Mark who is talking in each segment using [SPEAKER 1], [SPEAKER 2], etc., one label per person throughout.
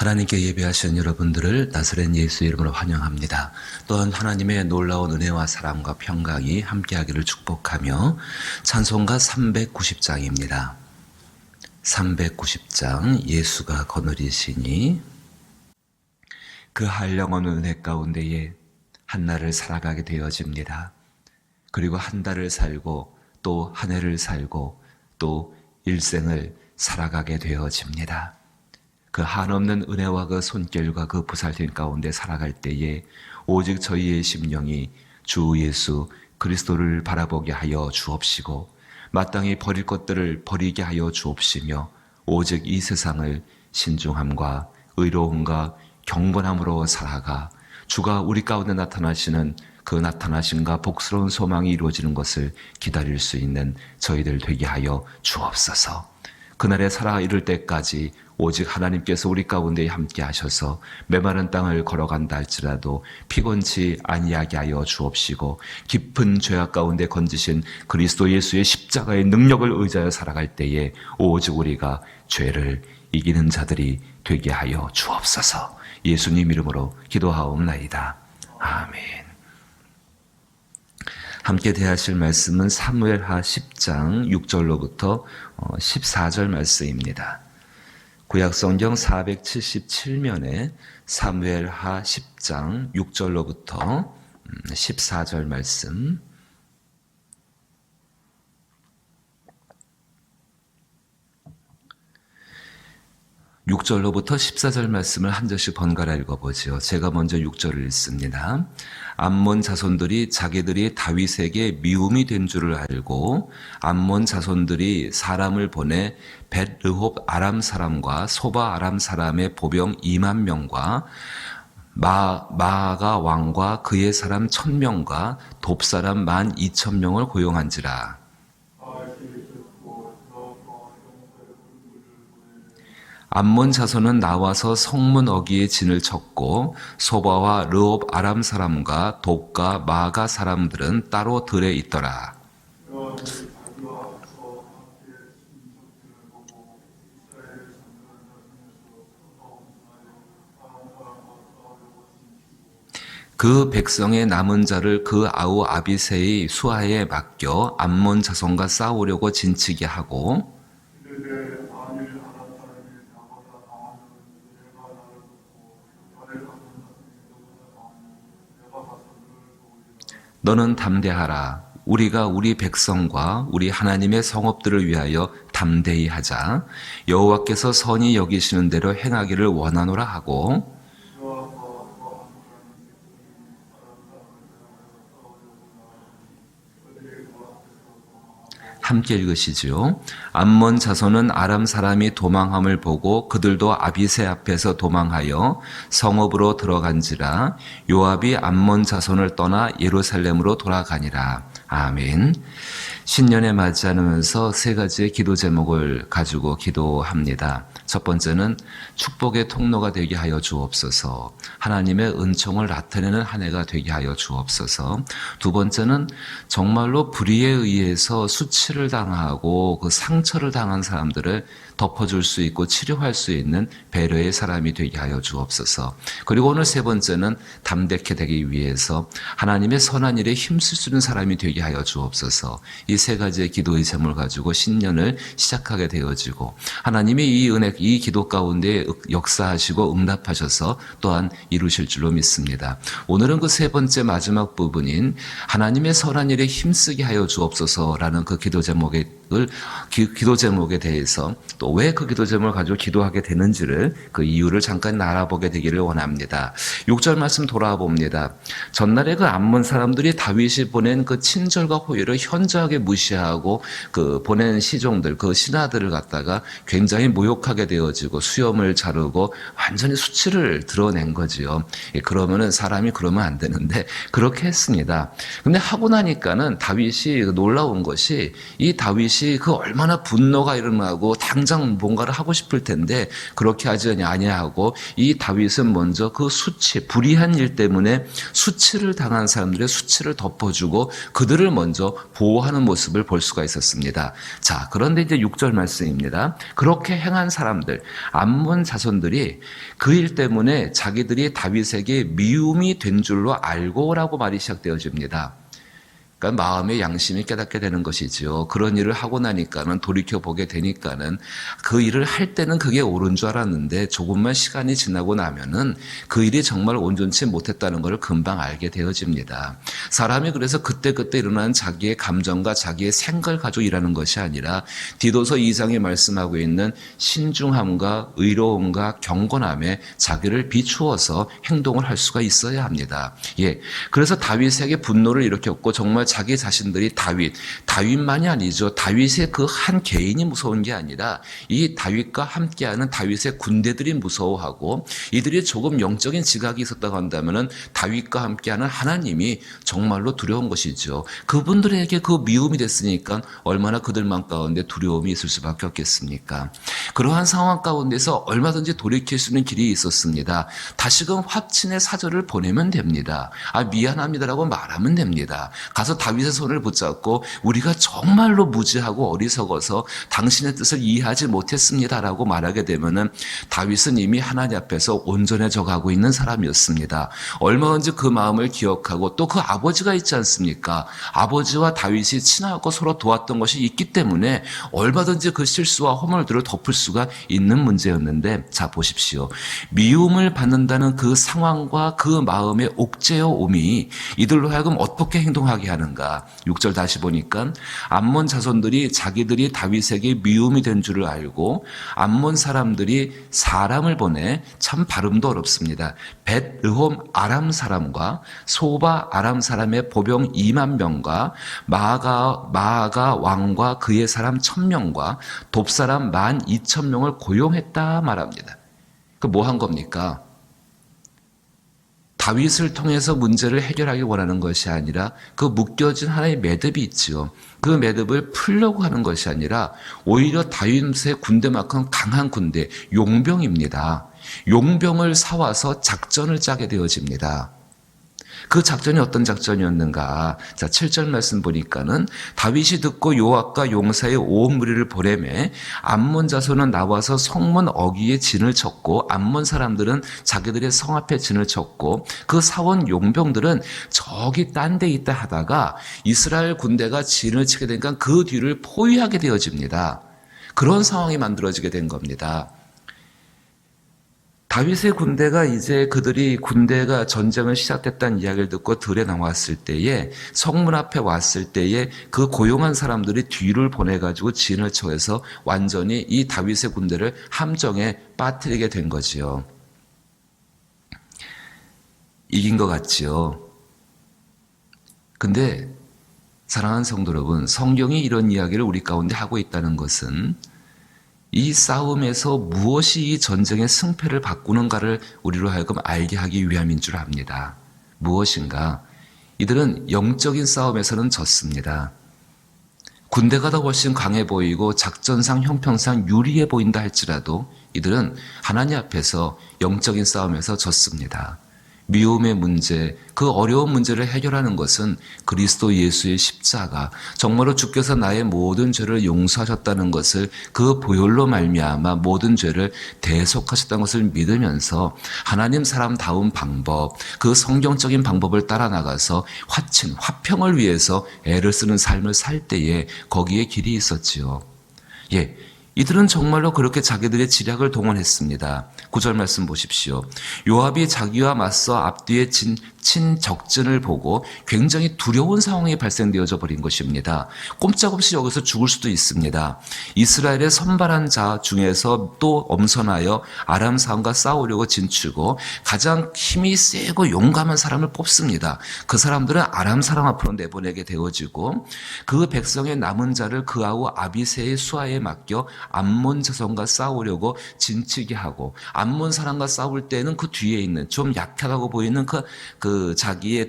[SPEAKER 1] 하나님께 예배하신 여러분들을 나사렛 예수 이름으로 환영합니다. 또한 하나님의 놀라운 은혜와 사랑과 평강이 함께하기를 축복하며 찬송가 390장입니다. 390장 예수가 거느리시니 그 한영원 은혜 가운데에 한날을 살아가게 되어집니다. 그리고 한 달을 살고 또 한 해를 살고 또 일생을 살아가게 되어집니다. 그 한없는 은혜와 그 손길과 그 보살핌 가운데 살아갈 때에 오직 저희의 심령이 주 예수 그리스도를 바라보게 하여 주옵시고 마땅히 버릴 것들을 버리게 하여 주옵시며 오직 이 세상을 신중함과 의로움과 경건함으로 살아가 주가 우리 가운데 나타나시는 그 나타나심과 복스러운 소망이 이루어지는 것을 기다릴 수 있는 저희들 되게 하여 주옵소서. 그날에 살아 이룰 때까지 오직 하나님께서 우리 가운데 함께 하셔서 메마른 땅을 걸어간다 할지라도 피곤치 아니하게 하여 주옵시고 깊은 죄악 가운데 건지신 그리스도 예수의 십자가의 능력을 의지하여 살아갈 때에 오직 우리가 죄를 이기는 자들이 되게 하여 주옵소서. 예수님 이름으로 기도하옵나이다. 아멘. 함께 대하실 말씀은 사무엘하 10장 6절로부터 14절 말씀입니다. 구약성경 477면에 사무엘하 10장 6절로부터 14절 말씀. (6절로부터) 14절 말씀을 한 절씩 번갈아 읽어보지요. 제가 먼저 6절을 읽습니다. 암몬 자손들이 자기들이 다윗에게 미움이 된 줄을 알고 암몬 자손들이 사람을 보내 벳르홉 아람 사람과 소바 아람 사람의 보병 2만 명과 마아가 왕과 그의 사람 1000명과 돕 사람 12,000명을 고용한지라. 암몬 자손은 나와서 성문 어귀에 진을 쳤고 소바와 르홉 아람 사람과 돕과 마가 사람들은 따로 들에 있더라. 그 백성의 남은 자를 그 아우 아비새의 수하에 맡겨 암몬 자손과 싸우려고 진치게 하고 너는 담대하라. 우리가 우리 백성과 우리 하나님의 성읍들을 위하여 담대히 하자. 여호와께서 선히 여기시는 대로 행하기를 원하노라 하고 함께 읽으시죠. 암몬 자손은 아람 사람이 도망함을 보고 그들도 아비새 앞에서 도망하여 성읍으로 들어간지라. 요압이 암몬 자손을 떠나 예루살렘으로 돌아가니라. 아멘. 신년에 맞지 않으면서 세 가지의 기도 제목을 가지고 기도합니다. 첫 번째는 축복의 통로가 되게 하여 주옵소서. 하나님의 은총을 나타내는 한 해가 되게 하여 주옵소서. 두 번째는 정말로 불의에 의해서 수치를 당하고 그 상처를 당한 사람들을 덮어줄 수 있고 치료할 수 있는 배려의 사람이 되게 하여 주옵소서. 그리고 오늘 세 번째는 담대케 되기 위해서 하나님의 선한 일에 힘쓸 수 있는 사람이 되게 하여 주옵소서. 이 세 가지의 기도의 제목을 가지고 신년을 시작하게 되어지고 하나님이 이 은혜, 이 기도 가운데 역사하시고 응답하셔서 또한 이루실 줄로 믿습니다. 오늘은 그 세 번째 마지막 부분인 하나님의 선한 일에 힘쓰게 하여 주옵소서라는 그 기도 제목에 대해서 또 왜 그 기도 제목을 가지고 기도하게 되는지를 그 이유를 잠깐 알아보게 되기를 원합니다. 6절 말씀 돌아와 봅니다. 전날에 그 암몬 사람들이 다윗이 보낸 그 친절과 호의를 현저하게 무시하고 그 보낸 시종들, 그 신하들을 갖다가 굉장히 모욕하게 되어지고 수염을 자르고 완전히 수치를 드러낸 거지요. 그러면은 사람이 그러면 안 되는데 그렇게 했습니다. 근데 하고 나니까는 다윗이 놀라운 것이 이 다윗이 다윗이 그 얼마나 분노가 일어나고 당장 뭔가를 하고 싶을 텐데 그렇게 하지 아니하고 이 다윗은 먼저 그 수치, 불의한 일 때문에 수치를 당한 사람들의 수치를 덮어주고 그들을 먼저 보호하는 모습을 볼 수가 있었습니다. 자, 그런데 이제 6절 말씀입니다. 그렇게 행한 사람들, 암몬 자손들이 그 일 때문에 자기들이 다윗에게 미움이 된 줄로 알고라고 말이 시작되어집니다. 그러니까 마음의 양심이 깨닫게 되는 것이죠. 그런 일을 하고 나니까는 돌이켜보게 되니까는 그 일을 할 때는 그게 옳은 줄 알았는데 조금만 시간이 지나고 나면은 그 일이 정말 온전치 못했다는 것을 금방 알게 되어집니다. 사람이 그래서 그때그때 일어나는 자기의 감정과 자기의 생각을 가지고 일하는 것이 아니라 디도서 2장에 말씀하고 있는 신중함과 의로움과 경건함에 자기를 비추어서 행동을 할 수가 있어야 합니다. 예, 그래서 다윗에게 분노를 일으켰고 정말 자기 자신들이 다윗만이 아니죠. 다윗의 그 한 개인이 무서운 게 아니라 이 다윗과 함께하는 다윗의 군대들이 무서워하고 이들이 조금 영적인 지각이 있었다고 한다면은 다윗과 함께하는 하나님이 정말로 두려운 것이죠. 그분들에게 그 미움이 됐으니까 얼마나 그들만 가운데 두려움이 있을 수밖에 없겠습니까? 그러한 상황 가운데서 얼마든지 돌이킬 수 있는 길이 있었습니다. 다시금 화친의 사절을 보내면 됩니다. 미안합니다라고 말하면 됩니다. 가서 다윗의 손을 붙잡고 우리가 정말로 무지하고 어리석어서 당신의 뜻을 이해하지 못했습니다라고 말하게 되면은 다윗은 이미 하나님 앞에서 온전해져 가고 있는 사람이었습니다. 얼마든지 그 마음을 기억하고 또 그 아버지가 있지 않습니까? 아버지와 다윗이 친하고 서로 도왔던 것이 있기 때문에 얼마든지 그 실수와 허물들을 덮을 수가 있는 문제였는데, 자 보십시오. 미움을 받는다는 그 상황과 그 마음의 옥죄어 옴이 이들로 하여금 어떻게 행동하게 하는가? 6절 다시 보니까 암몬 자손들이 자기들이 다윗에게 미움이 된 줄을 알고 암몬 사람들이 사람을 보내, 참 발음도 어렵습니다. 벳르홈 아람 사람과 소바 아람 사람의 보병 2만 명과 마아가 왕과 그의 사람 1,000명과 돕사람 12,000명을 고용했다 말합니다. 그 뭐 한 겁니까? 다윗을 통해서 문제를 해결하기 원하는 것이 아니라 그 묶여진 하나의 매듭이 있지요. 그 매듭을 풀려고 하는 것이 아니라 오히려 다윗의 군대만큼 강한 군대, 용병입니다. 용병을 사와서 작전을 짜게 되어집니다. 그 작전이 어떤 작전이었는가? 자, 7절 말씀 보니까는 다윗이 듣고 요압과 용사의 온 무리를 보내매 암몬 자손은 나와서 성문 어귀에 진을 쳤고 암몬 사람들은 자기들의 성 앞에 진을 쳤고 그 사원 용병들은 저기 딴 데 있다 하다가 이스라엘 군대가 진을 치게 되니까 그 뒤를 포위하게 되어집니다. 그런 상황이 만들어지게 된 겁니다. 다윗의 군대가 이제 그들이 군대가 전쟁을 시작됐다는 이야기를 듣고 들에 나왔을 때에 성문 앞에 왔을 때에 그 고용한 사람들이 뒤를 보내가지고 진을 쳐서 완전히 이 다윗의 군대를 함정에 빠뜨리게 된 거지요. 이긴 것 같지요. 근데 사랑하는 성도 여러분, 성경이 이런 이야기를 우리 가운데 하고 있다는 것은 이 싸움에서 무엇이 이 전쟁의 승패를 바꾸는가를 우리로 하여금 알게 하기 위함인 줄 압니다. 무엇인가? 이들은 영적인 싸움에서는 졌습니다. 군대가 더 훨씬 강해 보이고 작전상 형평상 유리해 보인다 할지라도 이들은 하나님 앞에서 영적인 싸움에서 졌습니다. 미움의 문제, 그 어려운 문제를 해결하는 것은 그리스도 예수의 십자가, 정말로 주께서 나의 모든 죄를 용서하셨다는 것을 그 보혈로 말미암아 모든 죄를 대속하셨다는 것을 믿으면서 하나님 사람다운 방법, 그 성경적인 방법을 따라 나가서 화평을 위해서 애를 쓰는 삶을 살 때에 거기에 길이 있었지요. 예. 이들은 정말로 그렇게 자기들의 지략을 동원했습니다. 9절 말씀 보십시오. 요압이 자기와 맞서 앞뒤에 친 적진을 보고 굉장히 두려운 상황이 발생되어져 버린 것입니다. 꼼짝없이 여기서 죽을 수도 있습니다. 이스라엘의 선발한 자 중에서 또 엄선하여 아람 사람과 싸우려고 진추고 가장 힘이 세고 용감한 사람을 뽑습니다. 그 사람들은 아람 사람 앞으로 내보내게 되어지고 그 백성의 남은 자를 그아우 아비새의 수하에 맡겨 암몬 자손과 싸우려고 진치게 하고, 암몬 사람과 싸울 때는 그 뒤에 있는 좀 약하다고 보이는 자기의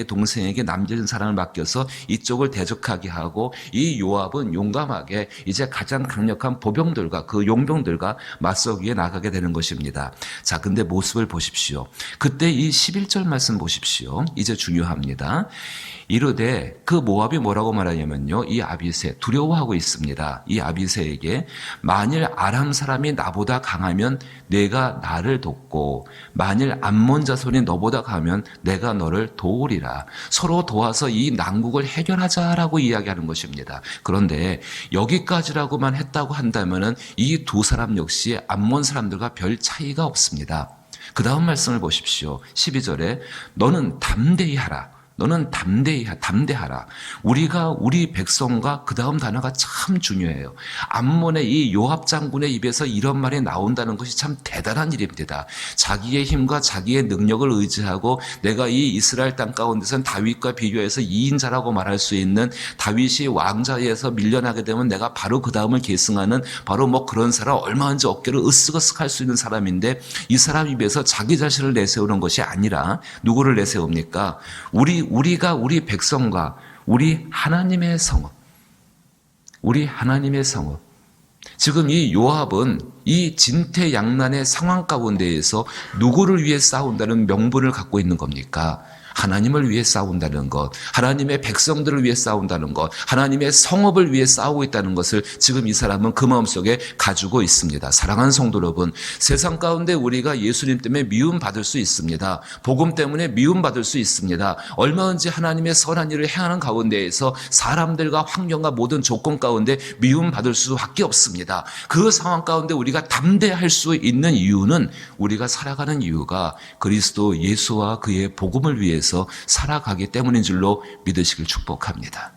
[SPEAKER 1] 동생에게 남겨진 사람을 맡겨서 이쪽을 대적하게 하고, 이 요압은 용감하게 이제 가장 강력한 보병들과 그 용병들과 맞서기에 나가게 되는 것입니다. 자, 근데 모습을 보십시오. 그때 이 11절 말씀 보십시오. 이제 중요합니다. 이르되 그 모압이 뭐라고 말하냐면요, 이 아비새 두려워하고 있습니다. 이 아비새에게 만일 아람 사람이 나보다 강하면 내가 나를 돕고, 만일 암몬 자손이 너보다 강하면 내가 너를 도우리라. 서로 도와서 이 난국을 해결하자라고 이야기하는 것입니다. 그런데 여기까지라고만 했다고 한다면은 이 두 사람 역시 암몬 사람들과 별 차이가 없습니다. 그 다음 말씀을 보십시오. 12절에 너는 담대히 하라. 너는 담대하라. 우리 백성과, 그 다음 단어가 참 중요해요. 암몬의 이 요압 장군의 입에서 이런 말이 나온다는 것이 참 대단한 일입니다. 자기의 힘과 자기의 능력을 의지하고 내가 이 이스라엘 땅 가운데서는 다윗과 비교해서 2인자라고 말할 수 있는, 다윗이 왕자에서 밀려나게 되면 내가 바로 그 다음을 계승하는 바로 그런 사람, 얼마든지 어깨를 으쓱으쓱 할 수 있는 사람인데, 이 사람 입에서 자기 자신을 내세우는 것이 아니라 누구를 내세웁니까? 우리 백성과 우리 하나님의 성읍, 지금 이 요압은 이 진퇴양난의 상황 가운데에서 누구를 위해 싸운다는 명분을 갖고 있는 겁니까? 하나님을 위해 싸운다는 것, 하나님의 백성들을 위해 싸운다는 것, 하나님의 성읍을 위해 싸우고 있다는 것을 지금 이 사람은 그 마음속에 가지고 있습니다. 사랑하는 성도 여러분, 세상 가운데 우리가 예수님 때문에 미움받을 수 있습니다. 복음 때문에 미움받을 수 있습니다. 얼마든지 하나님의 선한 일을 행하는 가운데에서 사람들과 환경과 모든 조건 가운데 미움받을 수밖에 없습니다. 그 상황 가운데 우리가 담대할 수 있는 이유는, 우리가 살아가는 이유가 그리스도 예수와 그의 복음을 위해 살아가기 때문인 줄로 믿으시길 축복합니다.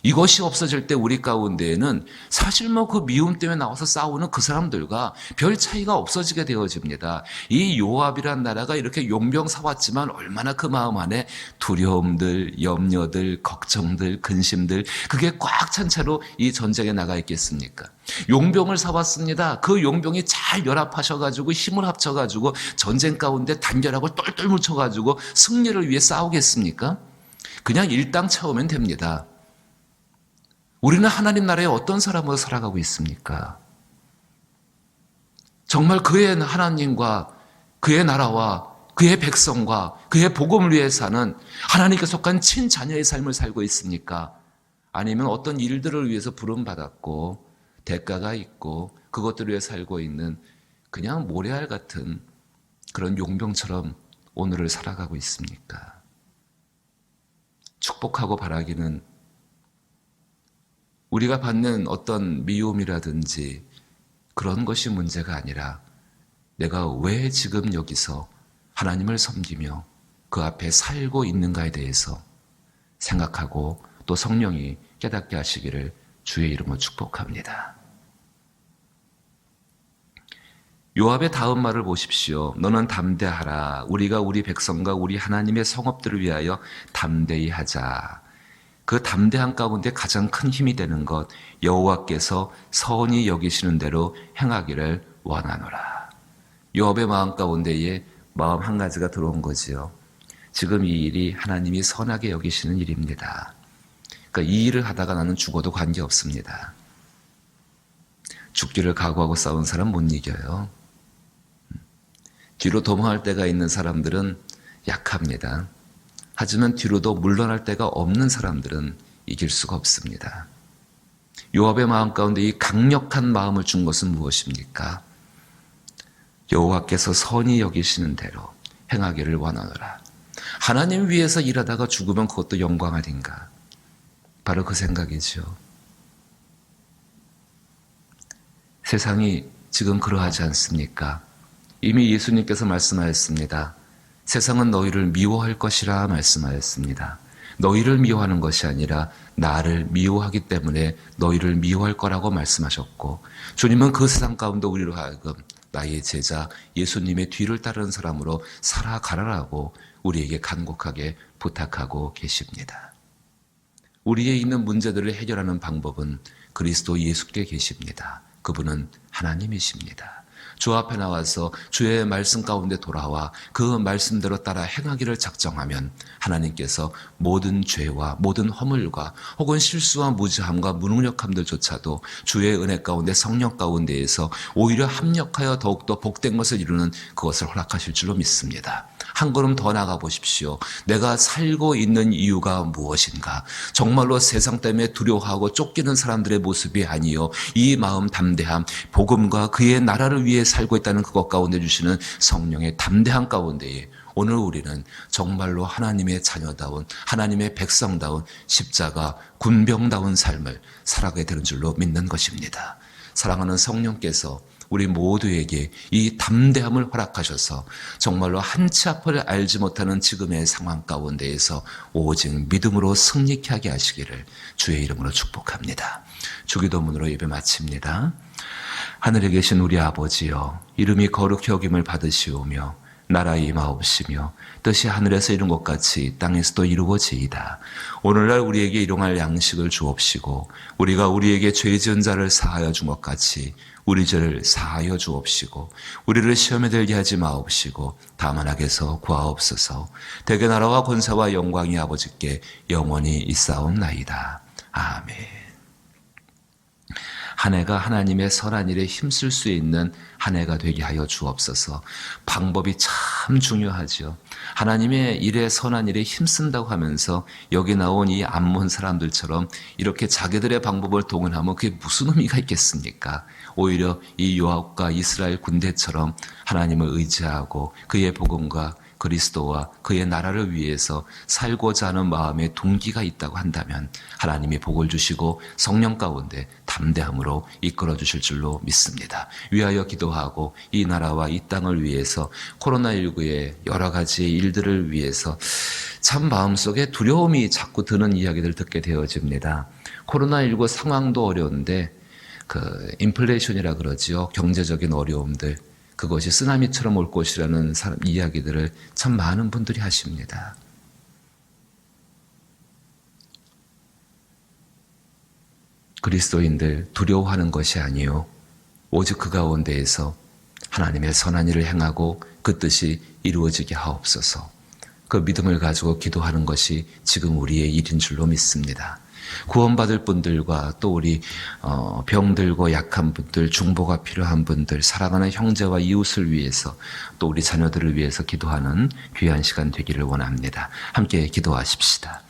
[SPEAKER 1] 이것이 없어질 때 우리 가운데에는 사실 그 미움 때문에 나와서 싸우는 그 사람들과 별 차이가 없어지게 되어집니다. 이 요압이란 나라가 이렇게 용병 사왔지만 얼마나 그 마음 안에 두려움들, 염려들, 걱정들, 근심들, 그게 꽉 찬 채로 이 전쟁에 나가 있겠습니까? 용병을 사왔습니다. 그 용병이 잘 연합하셔가지고 힘을 합쳐가지고 전쟁 가운데 단결하고 똘똘 뭉쳐가지고 승리를 위해 싸우겠습니까? 그냥 일당 채우면 됩니다. 우리는 하나님 나라에 어떤 사람으로 살아가고 있습니까? 정말 그의 하나님과 그의 나라와 그의 백성과 그의 복음을 위해 사는, 하나님께 속한 친자녀의 삶을 살고 있습니까? 아니면 어떤 일들을 위해서 부름받았고 대가가 있고 그것들을 위해 살고 있는 그냥 모래알 같은 그런 용병처럼 오늘을 살아가고 있습니까? 축복하고 바라기는 우리가 받는 어떤 미움이라든지 그런 것이 문제가 아니라, 내가 왜 지금 여기서 하나님을 섬기며 그 앞에 살고 있는가에 대해서 생각하고 또 성령이 깨닫게 하시기를 주의 이름으로 축복합니다. 요압의 다음 말을 보십시오. 너는 담대하라. 우리가 우리 백성과 우리 하나님의 성읍들을 위하여 담대히 하자. 그 담대한 가운데 가장 큰 힘이 되는 것, 여호와께서 선히 여기시는 대로 행하기를 원하노라. 요압의 마음 가운데에 마음 한 가지가 들어온 거지요. 지금 이 일이 하나님이 선하게 여기시는 일입니다. 그러니까 이 일을 하다가 나는 죽어도 관계없습니다. 죽기를 각오하고 싸운 사람 못 이겨요. 뒤로 도망할 때가 있는 사람들은 약합니다. 하지만 뒤로도 물러날 데가 없는 사람들은 이길 수가 없습니다. 요압의 마음 가운데 이 강력한 마음을 준 것은 무엇입니까? 여호와께서 선히 여기시는 대로 행하기를 원하노라. 하나님 위해서 일하다가 죽으면 그것도 영광 아닌가? 바로 그 생각이죠. 세상이 지금 그러하지 않습니까? 이미 예수님께서 말씀하였습니다. 세상은 너희를 미워할 것이라 말씀하였습니다. 너희를 미워하는 것이 아니라 나를 미워하기 때문에 너희를 미워할 거라고 말씀하셨고, 주님은 그 세상 가운데 우리로 하여금 나의 제자 예수님의 뒤를 따르는 사람으로 살아가라라고 우리에게 간곡하게 부탁하고 계십니다. 우리의 있는 문제들을 해결하는 방법은 그리스도 예수께 계십니다. 그분은 하나님이십니다. 주 앞에 나와서 주의 말씀 가운데 돌아와 그 말씀대로 따라 행하기를 작정하면 하나님께서 모든 죄와 모든 허물과 혹은 실수와 무지함과 무능력함들조차도 주의 은혜 가운데 성령 가운데에서 오히려 합력하여 더욱더 복된 것을 이루는 그것을 허락하실 줄로 믿습니다. 한 걸음 더 나가 보십시오. 내가 살고 있는 이유가 무엇인가? 정말로 세상 때문에 두려워하고 쫓기는 사람들의 모습이 아니요, 이 마음 담대함, 복음과 그의 나라를 위해 살고 있다는 그것 가운데 주시는 성령의 담대함 가운데에 오늘 우리는 정말로 하나님의 자녀다운, 하나님의 백성다운 십자가 군병다운 삶을 살아가게 되는 줄로 믿는 것입니다. 사랑하는 성령께서 우리 모두에게 이 담대함을 허락하셔서 정말로 한치 앞을 알지 못하는 지금의 상황 가운데에서 오직 믿음으로 승리케 하게 하시기를 주의 이름으로 축복합니다. 주기도문으로 예배 마칩니다. 하늘에 계신 우리 아버지여, 이름이 거룩히 여김을 받으시오며 나라의 임하옵시며 뜻이 하늘에서 이룬 것 같이 땅에서도 이루어지이다. 오늘날 우리에게 일용할 양식을 주옵시고 우리가 우리에게 죄 지은 자를 사하여 준 것 같이 우리 죄를 사하여 주옵시고 우리를 시험에 들게 하지 마옵시고 다만 악에서 구하옵소서. 대개 나라와 권세와 영광이 아버지께 영원히 있사옵나이다. 아멘. 한 해가 하나님의 선한 일에 힘쓸 수 있는 한 해가 되게 하여 주옵소서. 방법이 참 중요하죠. 하나님의 일에 선한 일에 힘쓴다고 하면서 여기 나온 이 암몬 사람들처럼 이렇게 자기들의 방법을 동원하면 그게 무슨 의미가 있겠습니까? 오히려 이 요압과 이스라엘 군대처럼 하나님을 의지하고 그의 복음과 그리스도와 그의 나라를 위해서 살고자 하는 마음에 동기가 있다고 한다면 하나님이 복을 주시고 성령 가운데 담대함으로 이끌어 주실 줄로 믿습니다. 위하여 기도하고 이 나라와 이 땅을 위해서 코로나19의 여러 가지 일들을 위해서 참 마음속에 두려움이 자꾸 드는 이야기들 듣게 되어집니다. 코로나19 상황도 어려운데 인플레이션이라 그러지요. 경제적인 어려움들, 그것이 쓰나미처럼 올 것이라는 이야기들을 참 많은 분들이 하십니다. 그리스도인들 두려워하는 것이 아니요, 오직 그 가운데에서 하나님의 선한 일을 행하고 그 뜻이 이루어지게 하옵소서. 그 믿음을 가지고 기도하는 것이 지금 우리의 일인 줄로 믿습니다. 구원받을 분들과 또 우리 병들고 약한 분들, 중보가 필요한 분들, 사랑하는 형제와 이웃을 위해서 또 우리 자녀들을 위해서 기도하는 귀한 시간 되기를 원합니다. 함께 기도하십시다.